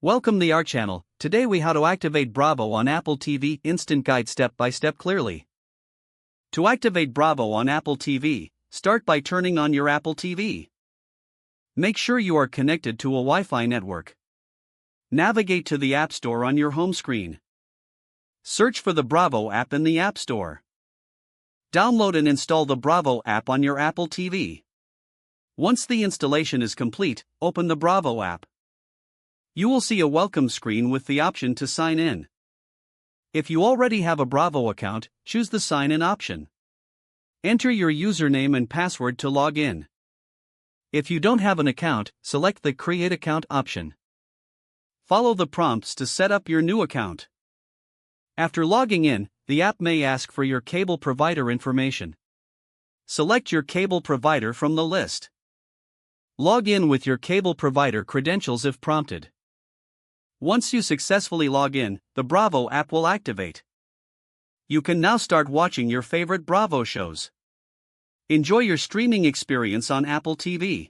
Welcome to our channel. Today we how to activate Bravo on Apple TV instant guide step by step clearly. To activate Bravo on Apple TV, start by turning on your Apple TV. Make sure you are connected to a Wi-Fi network. Navigate to the App Store on your home screen. Search for the Bravo app in the App Store. Download and install the Bravo app on your Apple TV. Once the installation is complete, open the Bravo app. You will see a welcome screen with the option to sign in. If you already have a Bravo account, choose the sign in option. Enter your username and password to log in. If you don't have an account, select the Create Account option. Follow the prompts to set up your new account. After logging in, the app may ask for your cable provider information. Select your cable provider from the list. Log in with your cable provider credentials if prompted. Once you successfully log in, the Bravo app will activate. You can now start watching your favorite Bravo shows. Enjoy your streaming experience on Apple TV.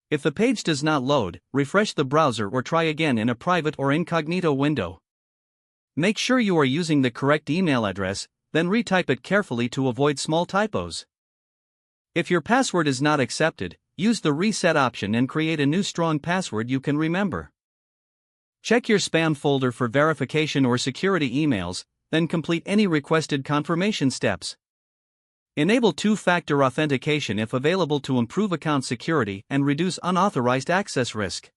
If the page does not load, refresh the browser or try again in a private or incognito window. Make sure you are using the correct email address, then retype it carefully to avoid small typos. If your password is not accepted, use the reset option and create a new strong password you can remember. Check your spam folder for verification or security emails, then complete any requested confirmation steps. Enable two-factor authentication if available to improve account security and reduce unauthorized access risk.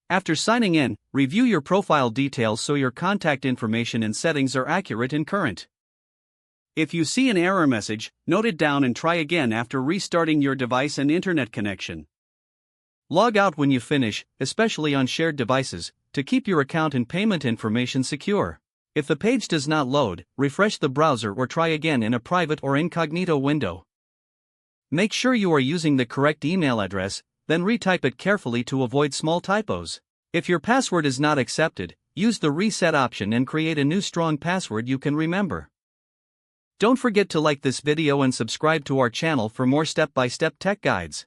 After signing in, review your profile details so your contact information and settings are accurate and current. If you see an error message, note it down and try again after restarting your device and internet connection. Log out when you finish, especially on shared devices, to keep your account and payment information secure. If the page does not load, refresh the browser or try again in a private or incognito window. Make sure you are using the correct email address, then retype it carefully to avoid small typos. If your password is not accepted, use the reset option and create a new strong password you can remember. Don't forget to like this video and subscribe to our channel for more step-by-step tech guides.